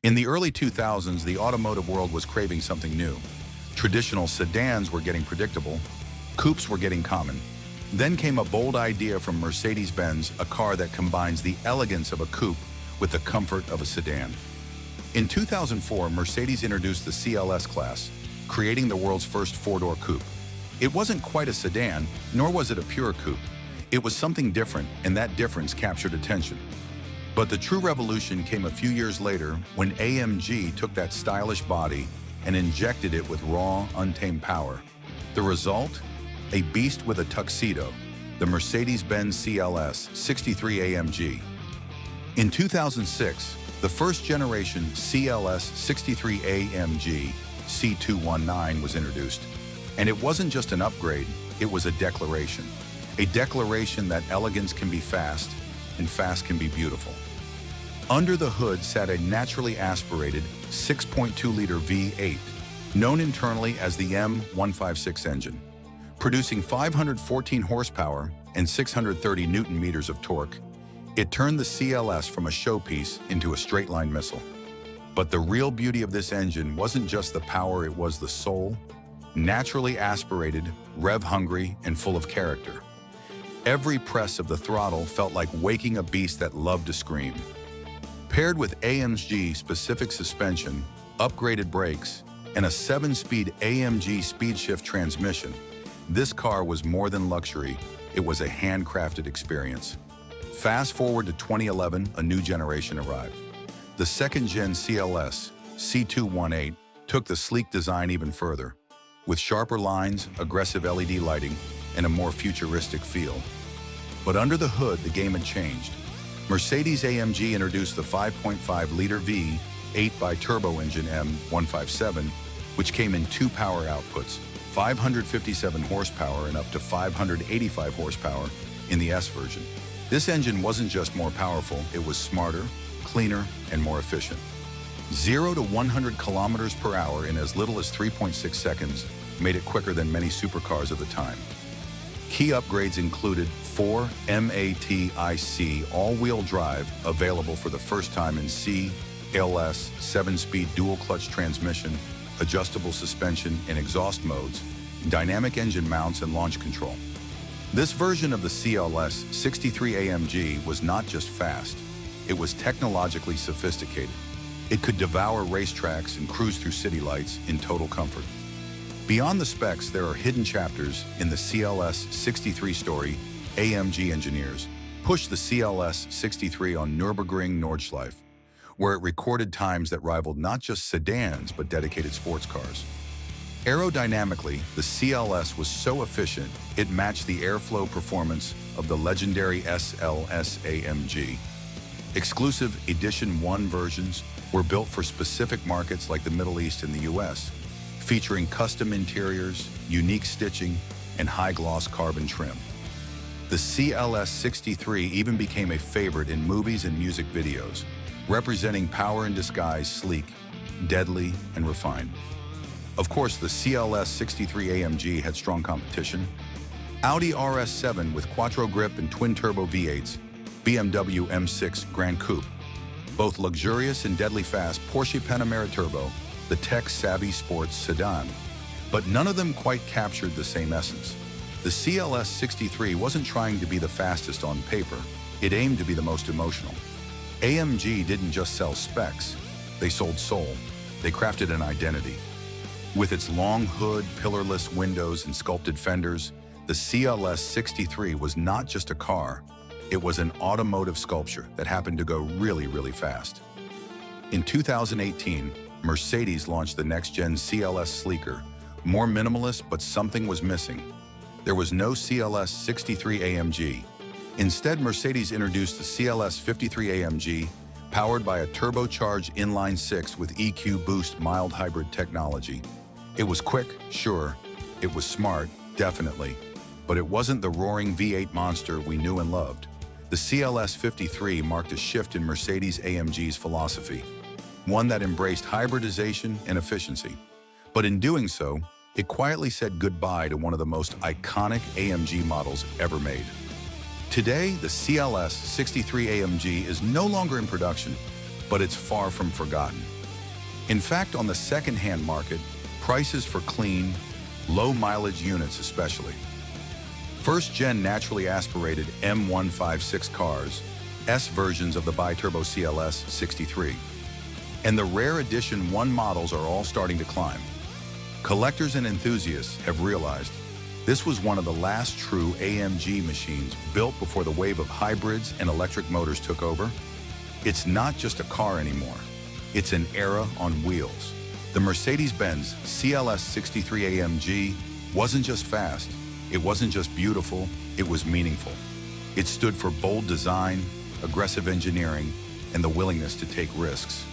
In the early 2000s, the automotive world was craving something new. Traditional sedans were getting predictable, coupes were getting common. Then came a bold idea from Mercedes-Benz, a car that combines the elegance of a coupe with the comfort of a sedan. In 2004, Mercedes introduced the CLS class, creating the world's first four-door coupe. It wasn't quite a sedan, nor was it a pure coupe. It was something different, and that difference captured attention. But the true revolution came a few years later when AMG took that stylish body and injected it with raw, untamed power. The result? A beast with a tuxedo, the Mercedes-Benz CLS 63 AMG. In 2006, the first generation CLS 63 AMG C219 was introduced. And it wasn't just an upgrade, it was a declaration. A declaration that elegance can be fast, and fast can be beautiful. Under the hood sat a naturally aspirated 6.2-liter V8, known internally as the M156 engine. Producing 514 horsepower and 630 Newton-meters of torque, it turned the CLS from a showpiece into a straight-line missile. But the real beauty of this engine wasn't just the power, it was the soul. Naturally aspirated, rev-hungry, and full of character. Every press of the throttle felt like waking a beast that loved to scream. Paired with AMG-specific suspension, upgraded brakes, and a 7-speed AMG Speedshift transmission, this car was more than luxury, it was a handcrafted experience. Fast forward to 2011, a new generation arrived. The second-gen CLS, C218, took the sleek design even further, with sharper lines, aggressive LED lighting, and a more futuristic feel. But under the hood, the game had changed. Mercedes-AMG introduced the 5.5-liter V8 BiTurbo engine M157, which came in two power outputs, 557 horsepower and up to 585 horsepower in the S version. This engine wasn't just more powerful, it was smarter, cleaner, and more efficient. 0 to 100 kilometers per hour in as little as 3.6 seconds made it quicker than many supercars of the time. Key upgrades included 4 MATIC all-wheel drive, available for the first time in CLS, 7-speed dual-clutch transmission, adjustable suspension and exhaust modes, dynamic engine mounts, and launch control. This version of the CLS 63 AMG was not just fast, it was technologically sophisticated. It could devour racetracks and cruise through city lights in total comfort. Beyond the specs, there are hidden chapters in the CLS 63 story. AMG engineers pushed the CLS 63 on Nürburgring Nordschleife, where it recorded times that rivaled not just sedans but dedicated sports cars. Aerodynamically, the CLS was so efficient, it matched the airflow performance of the legendary SLS AMG. Exclusive Edition 1 versions were built for specific markets like the Middle East and the US, featuring custom interiors, unique stitching, and high-gloss carbon trim. The CLS 63 even became a favorite in movies and music videos, representing power in disguise, sleek, deadly, and refined. Of course, the CLS 63 AMG had strong competition. Audi RS7 with quattro grip and twin-turbo V8s, BMW M6 Gran Coupe, both luxurious and deadly fast, Porsche Panamera Turbo, the tech-savvy sports sedan. But none of them quite captured the same essence. The CLS 63 wasn't trying to be the fastest on paper, it aimed to be the most emotional. AMG didn't just sell specs, they sold soul. They crafted an identity. With its long hood, pillarless windows, and sculpted fenders, the CLS 63 was not just a car, it was an automotive sculpture that happened to go really, really fast. In 2018, Mercedes launched the next-gen CLS sleeker, more minimalist, but something was missing. There was no CLS 63 AMG. Instead, Mercedes introduced the CLS 53 AMG, powered by a turbocharged inline-six with EQ boost mild hybrid technology. It was quick, sure. It was smart, definitely. But it wasn't the roaring V8 monster we knew and loved. The CLS 53 marked a shift in Mercedes-AMG's philosophy, one that embraced hybridization and efficiency. But in doing so, it quietly said goodbye to one of the most iconic AMG models ever made. Today, the CLS 63 AMG is no longer in production, but it's far from forgotten. In fact, on the second-hand market, prices for clean, low-mileage units especially. First-gen naturally aspirated M156 cars, S versions of the BiTurbo CLS 63, and the rare edition 1 models are all starting to climb. Collectors and enthusiasts have realized this was one of the last true AMG machines built before the wave of hybrids and electric motors took over. It's not just a car anymore. It's an era on wheels. The Mercedes-Benz CLS 63 AMG wasn't just fast, it wasn't just beautiful, it was meaningful. It stood for bold design, aggressive engineering, and the willingness to take risks.